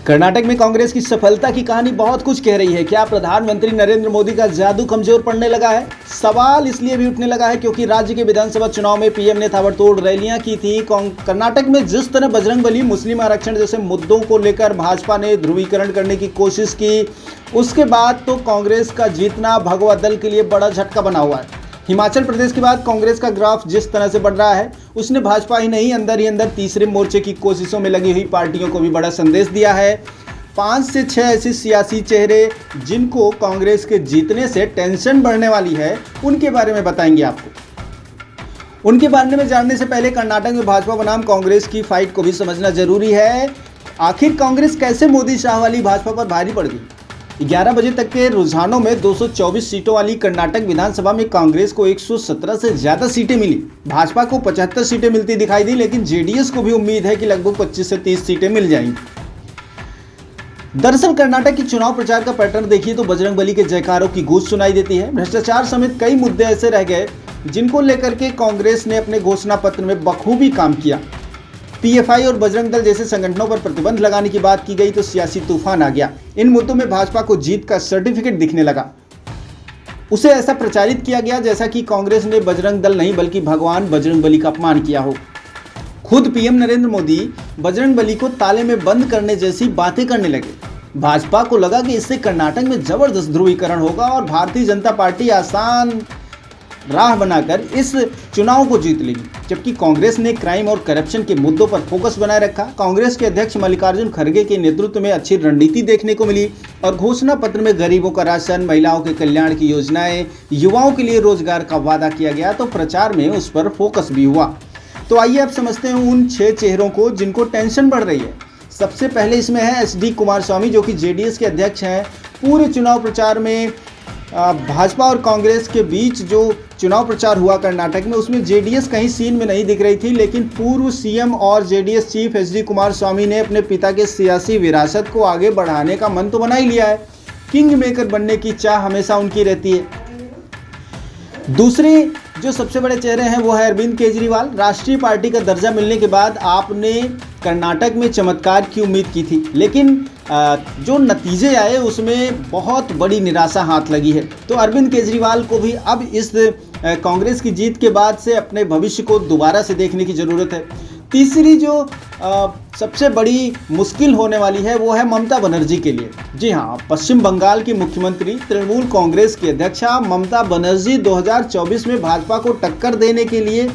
कर्नाटक में कांग्रेस की सफलता की कहानी बहुत कुछ कह रही है। क्या प्रधानमंत्री नरेंद्र मोदी का जादू कमजोर पड़ने लगा है? सवाल इसलिए भी उठने लगा है क्योंकि राज्य के विधानसभा चुनाव में पीएम ने ताबड़तोड़ रैलियां की थी। कर्नाटक में जिस तरह बजरंगबली, मुस्लिम आरक्षण जैसे मुद्दों को लेकर भाजपा ने ध्रुवीकरण करने की कोशिश की, उसके बाद तो कांग्रेस का जीतना भगवा दल के लिए बड़ा झटका बना हुआ है। हिमाचल प्रदेश के बाद कांग्रेस का ग्राफ जिस तरह से बढ़ रहा है, उसने भाजपा ही नहीं अंदर ही अंदर तीसरे मोर्चे की कोशिशों में लगी हुई पार्टियों को भी बड़ा संदेश दिया है। 5 से 6 ऐसे सियासी चेहरे जिनको कांग्रेस के जीतने से टेंशन बढ़ने वाली है, उनके बारे में बताएंगे आपको। उनके बारे में जानने से पहले कर्नाटक में भाजपा बनाम कांग्रेस की फाइट को भी समझना जरूरी है। आखिर कांग्रेस कैसे मोदी शाह वाली भाजपा पर भारी पड़ गई? 11 बजे तक के रुझानों में 224 सीटों वाली कर्नाटक विधानसभा में कांग्रेस को 117 से ज़्यादा सीटें मिली। भाजपा को 75 सीटें मिलती दिखाई दी, लेकिन जेडीएस को भी उम्मीद है कि लगभग 25 से 30 सीटें मिल जाएंगी। दरअसल कर्नाटक की चुनाव प्रचार का पैटर्न देखिए तो बजरंगबली के जयकारों की गूंज सुनाई देती है। भ्रष्टाचार समेत कई मुद्दे ऐसे रह गए जिनको लेकर के कांग्रेस ने अपने घोषणा पत्र में बखूबी काम किया। पीएफआई और बजरंग दल जैसे संगठनों पर प्रतिबंध लगाने की बात की गई तो सियासी तूफान आ गया। इन मुद्दों में भाजपा को जीत का सर्टिफिकेट दिखने लगा। उसे ऐसा प्रचारित किया गया जैसा कि कांग्रेस ने बजरंग दल नहीं बल्कि भगवान बजरंगबली का अपमान किया हो। खुद पीएम नरेंद्र मोदी बजरंगबली को ताले में बंद करने जैसी बातें करने लगे। भाजपा को लगा कि इससे कर्नाटक में जबरदस्त ध्रुवीकरण होगा और भारतीय जनता पार्टी आसान राह बनाकर इस चुनाव को जीत लेगी। जबकि कांग्रेस ने क्राइम और करप्शन के मुद्दों पर फोकस बनाए रखा। कांग्रेस के अध्यक्ष मल्लिकार्जुन खड़गे के नेतृत्व में अच्छी रणनीति देखने को मिली और घोषणा पत्र में गरीबों का राशन, महिलाओं के कल्याण की योजनाएं, युवाओं के लिए रोजगार का वादा किया गया, तो प्रचार में उस पर फोकस भी हुआ। तो आइए अब समझते हैं उन 6 चेहरों को जिनको टेंशन बढ़ रही है। सबसे पहले इसमें है एचडी कुमारस्वामी, जो कि जेडीएस के अध्यक्ष हैं। पूरे चुनाव प्रचार में भाजपा और कांग्रेस के बीच जो चुनाव प्रचार हुआ कर्नाटक में, उसमें जेडीएस कहीं सीन में नहीं दिख रही थी, लेकिन पूर्व सीएम और जेडीएस चीफ एचडी कुमारस्वामी ने अपने पिता के सियासी विरासत को आगे बढ़ाने का मन तो बना ही लिया है। किंग मेकर बनने की चाह हमेशा उनकी रहती है। दूसरे जो सबसे बड़े चेहरे हैं वो है अरविंद केजरीवाल। राष्ट्रीय पार्टी का दर्जा मिलने के बाद आपने कर्नाटक में चमत्कार की उम्मीद की थी, लेकिन जो नतीजे आए उसमें बहुत बड़ी निराशा हाथ लगी है। तो अरविंद केजरीवाल को भी अब इस कांग्रेस की जीत के बाद से अपने भविष्य को दोबारा से देखने की ज़रूरत है। तीसरी जो सबसे बड़ी मुश्किल होने वाली है वो है ममता बनर्जी के लिए। जी हाँ, पश्चिम बंगाल की मुख्यमंत्री, तृणमूल कांग्रेस की अध्यक्षा ममता बनर्जी 2024 में भाजपा को टक्कर देने के लिए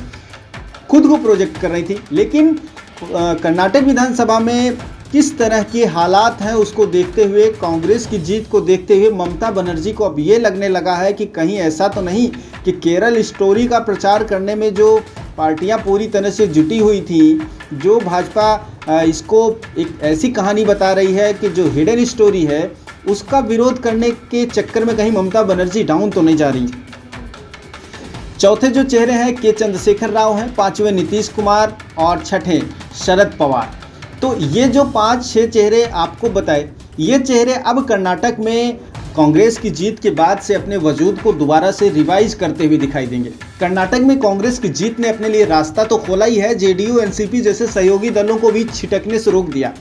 खुद को प्रोजेक्ट कर रही थी, लेकिन कर्नाटक विधानसभा में किस तरह के हालात हैं उसको देखते हुए, कांग्रेस की जीत को देखते हुए ममता बनर्जी को अब ये लगने लगा है कि कहीं ऐसा तो नहीं कि केरल स्टोरी का प्रचार करने में जो पार्टियां पूरी तरह से जुटी हुई थी, जो भाजपा इसको एक ऐसी कहानी बता रही है कि जो हिडन स्टोरी है उसका विरोध करने के चक्कर में कहीं ममता बनर्जी डाउन तो नहीं जा रही। चौथे जो चेहरे हैं के चंद्रशेखर राव हैं, 5वें नीतीश कुमार और 6ठे शरद पवार। तो ये जो 5-6 चेहरे आपको बताए, ये चेहरे अब कर्नाटक में कांग्रेस की जीत के बाद से अपने वजूद को दोबारा से रिवाइज करते हुए दिखाई देंगे। कर्नाटक में कांग्रेस की जीत ने अपने लिए रास्ता तो खोला ही है, जेडीयू एनसीपी जैसे सहयोगी दलों को भी छिटकने से रोक दिया।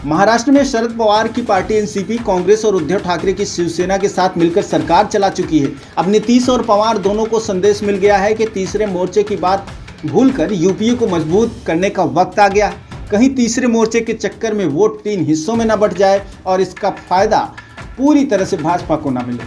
महाराष्ट्र में शरद पवार की पार्टी एनसीपी कांग्रेस और उद्धव ठाकरे की शिवसेना के साथ मिलकर सरकार चला चुकी है। अब नीतीश और पवार दोनों को संदेश मिल गया है कि तीसरे मोर्चे की बात भूलकर यूपीए को मजबूत करने का वक्त आ गया। कहीं तीसरे मोर्चे के चक्कर में वोट 3 हिस्सों में न बंट जाए और इसका फायदा पूरी तरह से भाजपा को न मिले।